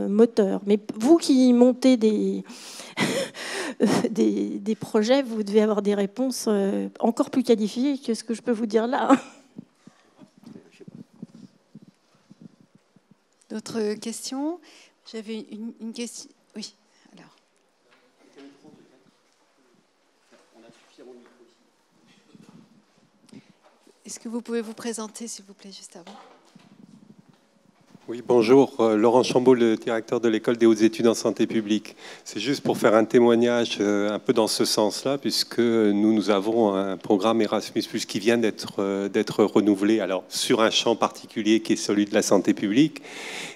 moteur. Mais vous qui montez des projets, vous devez avoir des réponses encore plus qualifiées que ce que je peux vous dire là. D'autres questions? J'avais une question. Oui, alors. Est-ce que vous pouvez vous présenter, s'il vous plaît, juste avant? Oui, bonjour. Laurent Chambaud, le directeur de l'École des hautes études en santé publique. C'est juste pour faire un témoignage un peu dans ce sens-là, puisque nous avons un programme Erasmus+, qui vient d'être renouvelé, alors sur un champ particulier qui est celui de la santé publique.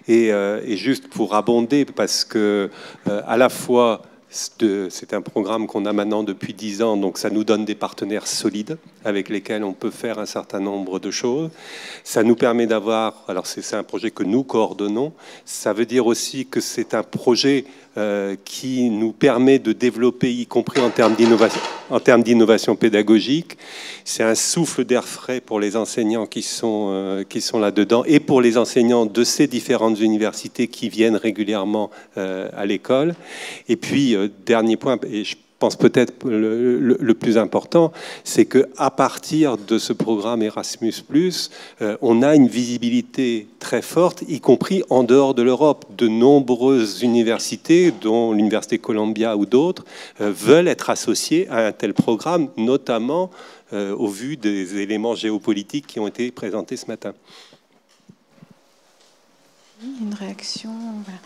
Et juste pour abonder, parce que à la fois c'est un programme qu'on a maintenant depuis 10 ans, donc ça nous donne des partenaires solides avec lesquels on peut faire un certain nombre de choses. Ça nous permet d'avoir, alors c'est un projet que nous coordonnons, ça veut dire aussi que c'est un projet qui nous permet de développer, y compris en termes d'innovation pédagogique. C'est un souffle d'air frais pour les enseignants qui sont là-dedans et pour les enseignants de ces différentes universités qui viennent régulièrement à l'école. Et puis, dernier point, et je pense peut-être le plus important, c'est qu'à partir de ce programme Erasmus+, on a une visibilité très forte, y compris en dehors de l'Europe. De nombreuses universités, dont l'Université Columbia ou d'autres, veulent être associées à un tel programme, notamment au vu des éléments géopolitiques qui ont été présentés ce matin. Une réaction, voilà.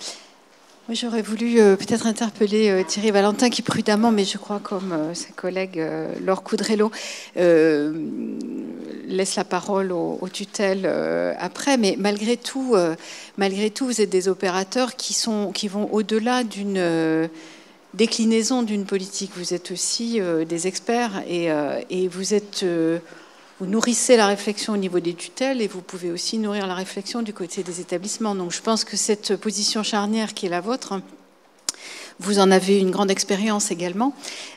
Moi, j'aurais voulu peut-être interpeller Thierry Valentin, qui prudemment, mais je crois comme sa collègue Laure Coudrello, laisse la parole aux tutelles après. Mais malgré tout, vous êtes des opérateurs qui vont au-delà d'une déclinaison d'une politique. Vous êtes aussi des experts et vous nourrissez la réflexion au niveau des tutelles et vous pouvez aussi nourrir la réflexion du côté des établissements. Donc je pense que cette position charnière qui est la vôtre, vous en avez une grande expérience également.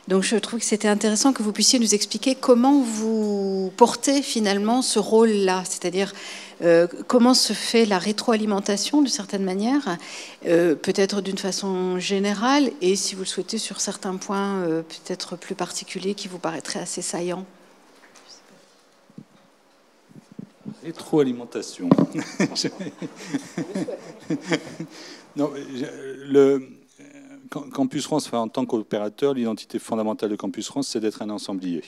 Donc je trouve que c'était intéressant que vous puissiez nous expliquer comment vous portez finalement ce rôle-là, c'est-à-dire comment se fait la rétroalimentation de certaine manière, peut-être d'une façon générale, et si vous le souhaitez sur certains points peut-être plus particuliers qui vous paraîtraient assez saillants. Rétroalimentation. Non, Campus France, en tant qu'opérateur, l'identité fondamentale de Campus France, c'est d'être un ensemblier.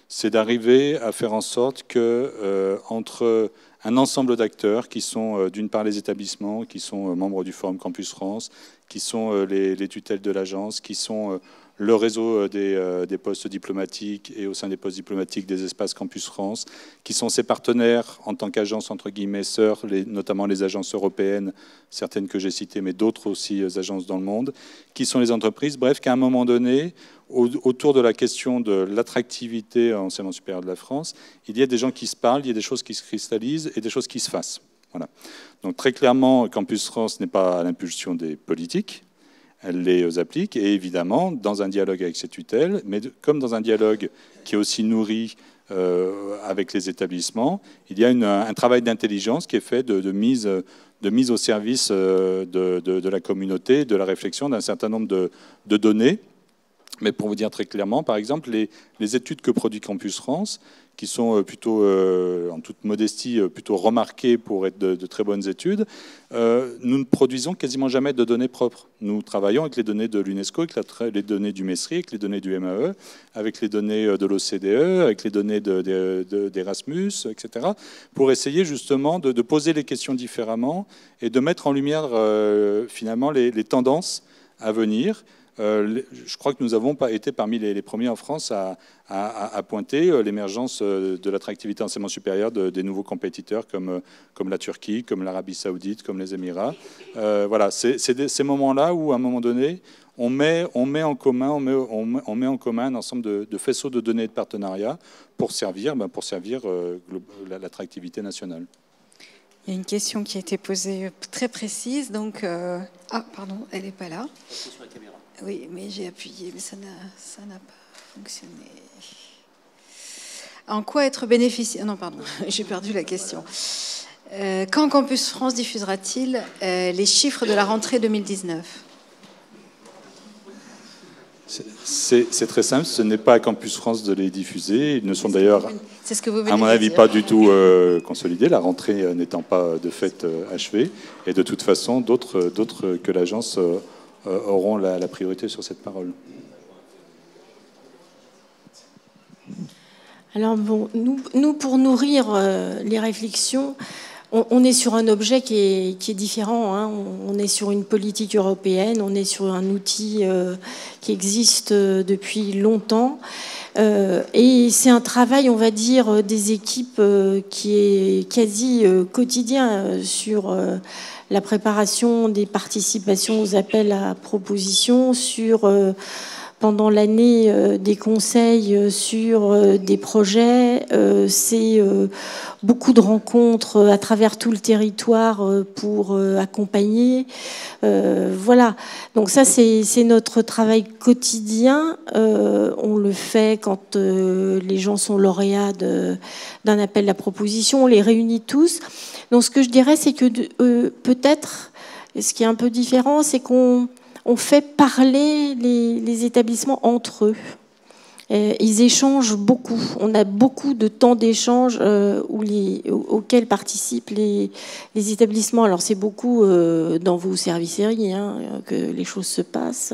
C'est d'arriver à faire en sorte que entre un ensemble d'acteurs qui sont d'une part les établissements, qui sont membres du Forum Campus France, qui sont les tutelles de l'agence, qui sont le réseau des postes diplomatiques et au sein des postes diplomatiques des espaces Campus France, qui sont ses partenaires en tant qu'agence entre guillemets sœurs, notamment les agences européennes, certaines que j'ai citées, mais d'autres aussi agences dans le monde, qui sont les entreprises, bref, qu'à un moment donné, autour de la question de l'attractivité en enseignement supérieur de la France, il y a des gens qui se parlent, il y a des choses qui se cristallisent et des choses qui se fassent. Voilà. Donc très clairement, Campus France n'est pas à l'impulsion des politiques, elle les applique, et évidemment, dans un dialogue avec ses tutelles, mais comme dans un dialogue qui est aussi nourri avec les établissements, il y a un travail d'intelligence qui est fait de mise au service de la communauté, de la réflexion d'un certain nombre de données. Mais pour vous dire très clairement, par exemple, les études que produit Campus France, qui sont plutôt, en toute modestie, plutôt remarquées pour être de très bonnes études, nous ne produisons quasiment jamais de données propres. Nous travaillons avec les données de l'UNESCO, avec les données du MESRI, avec les données du MAE, avec les données de l'OCDE, avec les données d'Erasmus, etc., pour essayer justement de poser les questions différemment et de mettre en lumière finalement les tendances à venir. Je crois que nous avons été parmi les premiers en France à pointer l'émergence de l'attractivité enseignement supérieur des nouveaux compétiteurs comme la Turquie, comme l'Arabie Saoudite, comme les Émirats. Voilà, c'est ces moments-là où, à un moment donné, on met en commun un ensemble de faisceaux de données et de partenariats pour servir l'attractivité nationale. Il y a une question qui a été posée très précise. Donc, ah, pardon, elle n'est pas là. Sur la caméra. Oui, mais j'ai appuyé, mais ça n'a pas fonctionné. En quoi être bénéficiaire? Non, pardon, j'ai perdu la question. Quand Campus France diffusera-t-il les chiffres de la rentrée 2019? C'est très simple, ce n'est pas à Campus France de les diffuser. Ils ne sont d'ailleurs, à mon avis, dire. pas du tout consolidés, la rentrée n'étant pas de fait achevée. Et de toute façon, d'autres que l'agence auront la priorité sur cette parole. Alors bon, nous pour nourrir les réflexions, on est sur un objet qui est différent. Hein. On est sur une politique européenne, on est sur un outil qui existe depuis longtemps. Et c'est un travail, on va dire, des équipes qui est quasi quotidien sur la préparation des participations aux appels à propositions, sur pendant l'année des conseils sur des projets. C'est beaucoup de rencontres à travers tout le territoire pour accompagner. Voilà. Donc ça, c'est notre travail quotidien. On le fait quand les gens sont lauréats d'un appel à proposition. On les réunit tous. Donc ce que je dirais, c'est que peut-être, ce qui est un peu différent, c'est qu'on fait parler les établissements entre eux. Ils échangent beaucoup. On a beaucoup de temps d'échange auxquels participent les établissements. Alors c'est beaucoup dans vos serviceries que les choses se passent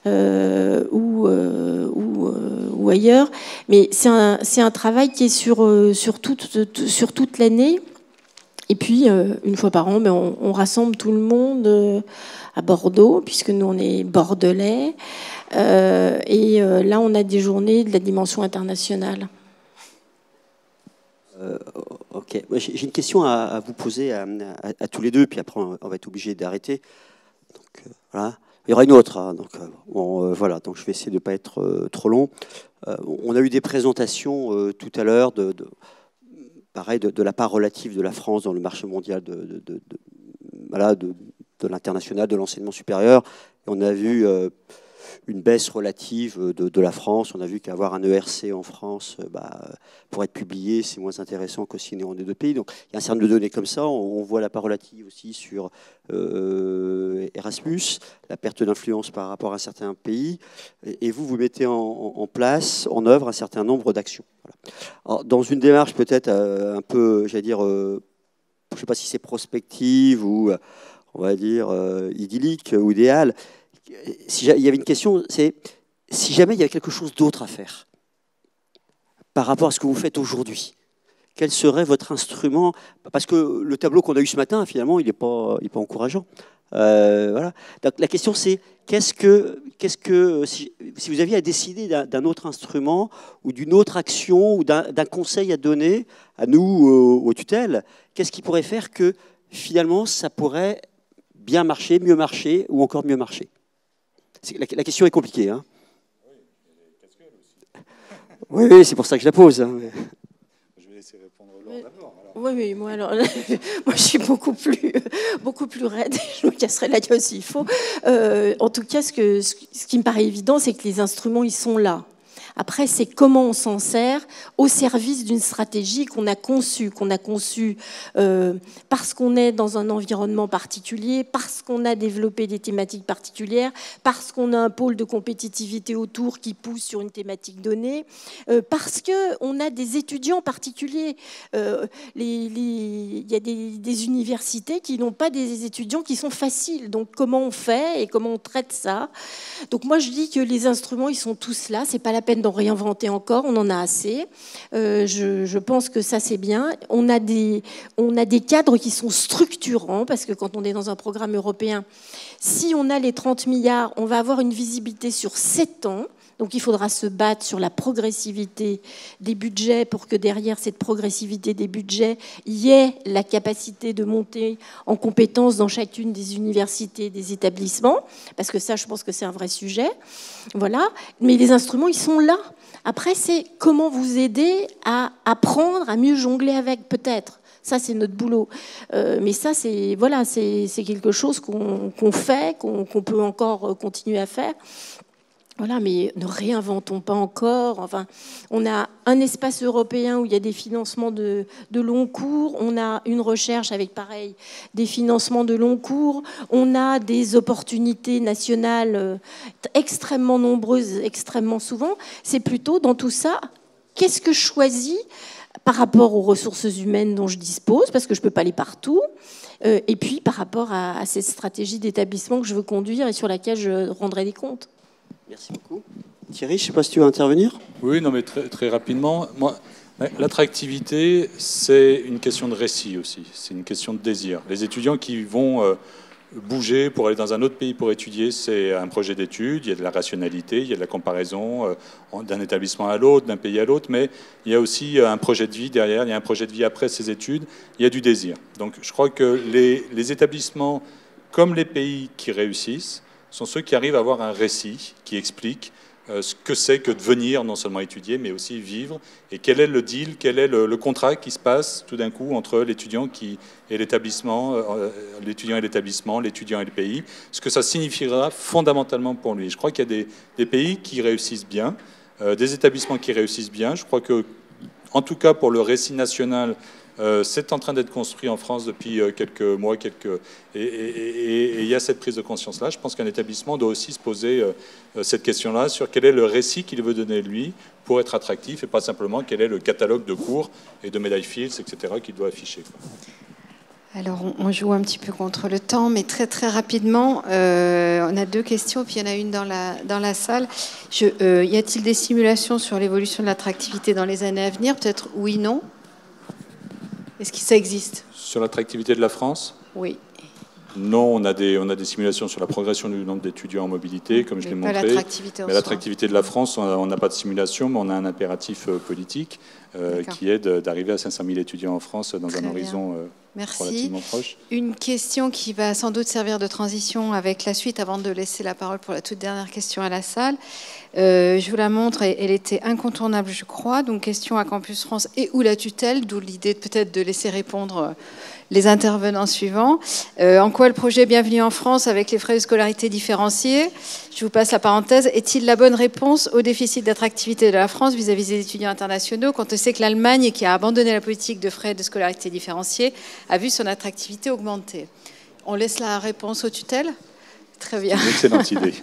ou ailleurs. Mais c'est un travail qui est sur toute l'année. Et puis, une fois par an, on rassemble tout le monde à Bordeaux, puisque nous, on est bordelais. Et là, on a des journées de la dimension internationale. Ok. J'ai une question à vous poser à tous les deux, puis après, on va être obligé d'arrêter. Donc, voilà. Il y aura une autre. Hein, donc, voilà. Donc, je vais essayer de ne pas être trop long. On a eu des présentations tout à l'heure pareil, de la part relative de la France dans le marché mondial de l'international, de l'enseignement supérieur. Et on a vu une baisse relative de la France. On a vu qu'avoir un ERC en France, pour être publié, c'est moins intéressant que si on est en deux pays. Donc il y a un certain nombre de données comme ça. On voit la part relative aussi sur Erasmus, la perte d'influence par rapport à certains pays. Et vous mettez en place, en œuvre, un certain nombre d'actions. Voilà. Alors, dans une démarche peut-être un peu, j'allais dire, je ne sais pas si c'est prospective ou, on va dire, idyllique ou idéale. Il y avait une question, c'est si jamais il y avait quelque chose d'autre à faire par rapport à ce que vous faites aujourd'hui, quel serait votre instrument? Parce que le tableau qu'on a eu ce matin, finalement, il n'est pas encourageant. Voilà. Donc, la question, c'est si vous aviez à décider d'un autre instrument ou d'une autre action ou d'un conseil à donner à nous, aux tutelles, qu'est-ce qui pourrait faire que finalement ça pourrait bien marcher, mieux marcher ou encore mieux marcher? La question est compliquée. Hein. Oui, c'est pour ça que je la pose. Hein. Je vais laisser répondre Laure d'abord. Oui, moi, moi je suis beaucoup plus raide, je me casserai la gueule s'il faut. En tout cas, ce qui me paraît évident, c'est que les instruments, ils sont là. Après, c'est comment on s'en sert au service d'une stratégie qu'on a conçue parce qu'on est dans un environnement particulier, parce qu'on a développé des thématiques particulières, parce qu'on a un pôle de compétitivité autour qui pousse sur une thématique donnée, parce qu'on a des étudiants particuliers. Il y a des universités qui n'ont pas des étudiants qui sont faciles. Donc, comment on fait et comment on traite ça? Donc, moi, je dis que les instruments, ils sont tous là. C'est pas la peine d'en réinventer encore, on en a assez. Je pense que ça, c'est bien. On a des cadres qui sont structurants, parce que quand on est dans un programme européen, si on a les 30 milliards, on va avoir une visibilité sur 7 ans. Donc il faudra se battre sur la progressivité des budgets pour que derrière cette progressivité des budgets, il y ait la capacité de monter en compétences dans chacune des universités, des établissements, parce que ça, je pense que c'est un vrai sujet. Voilà. Mais les instruments, ils sont là. Après, c'est comment vous aider à apprendre, à mieux jongler avec, peut-être. Ça, c'est notre boulot. Mais ça, c'est quelque chose qu'on fait, qu'on peut encore continuer à faire. Voilà, mais ne réinventons pas encore. Enfin, on a un espace européen où il y a des financements de long cours. On a une recherche avec, pareil, des financements de long cours. On a des opportunités nationales extrêmement nombreuses, extrêmement souvent. C'est plutôt dans tout ça, qu'est-ce que je choisis par rapport aux ressources humaines dont je dispose, parce que je ne peux pas aller partout, et puis par rapport à cette stratégie d'établissement que je veux conduire et sur laquelle je rendrai des comptes. Merci beaucoup. Thierry, je ne sais pas si tu veux intervenir. Oui, non, mais très rapidement. Moi, l'attractivité, c'est une question de récit aussi. C'est une question de désir. Les étudiants qui vont bouger pour aller dans un autre pays pour étudier, c'est un projet d'études. Il y a de la rationalité, il y a de la comparaison d'un établissement à l'autre, d'un pays à l'autre, mais il y a aussi un projet de vie derrière. Il y a un projet de vie après ces études. Il y a du désir. Donc, je crois que les établissements, comme les pays qui réussissent, sont ceux qui arrivent à avoir un récit qui explique ce que c'est que de venir non seulement étudier, mais aussi vivre, et quel est le deal, quel est le contrat qui se passe tout d'un coup entre l'étudiant et l'établissement, l'étudiant et l'établissement, l'étudiant et le pays, ce que ça signifiera fondamentalement pour lui. Je crois qu'il y a des pays qui réussissent bien, des établissements qui réussissent bien. Je crois que, en tout cas pour le récit national, c'est en train d'être construit en France depuis quelques mois, et il y a cette prise de conscience-là. Je pense qu'un établissement doit aussi se poser cette question-là sur quel est le récit qu'il veut donner lui pour être attractif, et pas simplement quel est le catalogue de cours et de médailles Fields, etc., qu'il doit afficher. Alors, on joue un petit peu contre le temps, mais très très rapidement, on a 2 questions, puis il y en a une dans la salle. Y a-t-il des simulations sur l'évolution de l'attractivité dans les années à venir? Peut-être oui, non. Est-ce que ça existe? Sur l'attractivité de la France? Oui. Non, on a des simulations sur la progression du nombre d'étudiants en mobilité, comme je l'ai montré. Mais l'attractivité de la France, on n'a pas de simulation, mais on a un impératif politique qui est d'arriver à 500 000 étudiants en France dans un horizon relativement proche. Une question qui va sans doute servir de transition avec la suite, avant de laisser la parole pour la toute dernière question à la salle. Je vous la montre, elle était incontournable, je crois. Donc, question à Campus France et ou la tutelle, d'où l'idée peut-être de laisser répondre les intervenants suivants. En quoi le projet Bienvenue en France avec les frais de scolarité différenciés, je vous passe la parenthèse, est-il la bonne réponse au déficit d'attractivité de la France vis-à-vis des étudiants internationaux, quand on sait que l'Allemagne, qui a abandonné la politique de frais de scolarité différenciés, a vu son attractivité augmenter? On laisse la réponse aux tutelles? Très bien. C'est une excellente idée.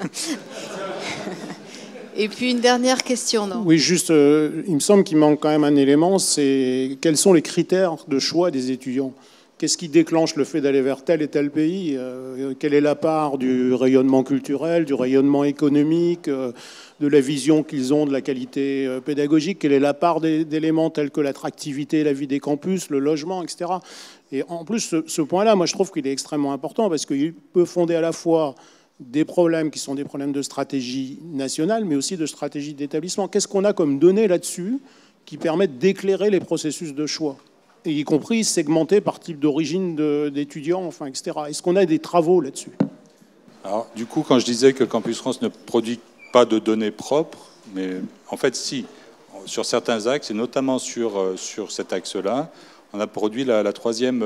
Et puis une dernière question, non? Oui, juste, il me semble qu'il manque quand même un élément, c'est quels sont les critères de choix des étudiants? Qu'est-ce qui déclenche le fait d'aller vers tel et tel pays? Quelle est la part du rayonnement culturel, du rayonnement économique, de la vision qu'ils ont de la qualité pédagogique? Quelle est la part d'éléments tels que l'attractivité, la vie des campus, le logement, etc. Et en plus, ce point-là, moi, je trouve qu'il est extrêmement important parce qu'il peut fonder à la fois des problèmes qui sont des problèmes de stratégie nationale, mais aussi de stratégie d'établissement. Qu'est-ce qu'on a comme données là-dessus qui permettent d'éclairer les processus de choix, et y compris segmentés par type d'origine d'étudiants, enfin, etc. Est-ce qu'on a des travaux là-dessus? Alors, du coup, quand je disais que Campus France ne produit pas de données propres, mais en fait, si, sur certains axes, et notamment sur cet axe-là, on a produit le troisième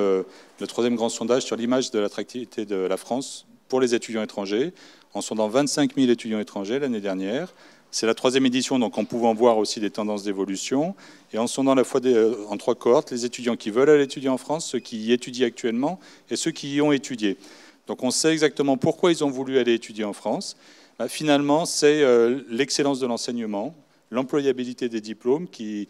grand sondage sur l'image de l'attractivité de la France pour les étudiants étrangers, en sondant 25 000 étudiants étrangers l'année dernière. C'est la 3e édition, donc en pouvant voir aussi des tendances d'évolution, et en sondant à la fois en 3 cohortes, les étudiants qui veulent aller étudier en France, ceux qui y étudient actuellement, et ceux qui y ont étudié. Donc on sait exactement pourquoi ils ont voulu aller étudier en France. Finalement, c'est l'excellence de l'enseignement, l'employabilité des diplômes qui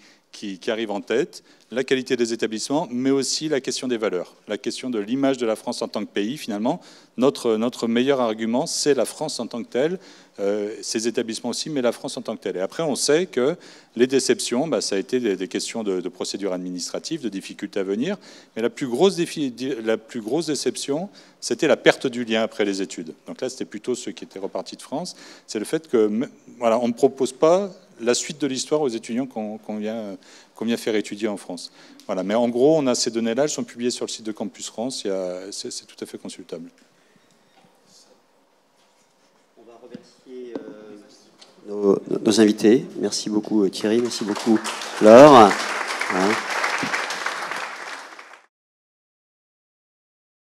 arrive en tête, la qualité des établissements, mais aussi la question des valeurs, la question de l'image de la France en tant que pays. Finalement, notre meilleur argument, c'est la France en tant que telle, ces établissements aussi, mais la France en tant que telle. Et après, on sait que les déceptions, ça a été des questions de procédures administratives, de difficultés à venir, mais la plus grosse déception, c'était la perte du lien après les études. Donc là, c'était plutôt ceux qui étaient repartis de France. C'est le fait que, voilà, on ne propose pas la suite de l'histoire aux étudiants qu'on vient faire étudier en France. Voilà. Mais en gros, on a ces données-là, elles sont publiées sur le site de Campus France, c'est tout à fait consultable. On va remercier nos invités. Merci beaucoup Thierry, merci beaucoup Laure.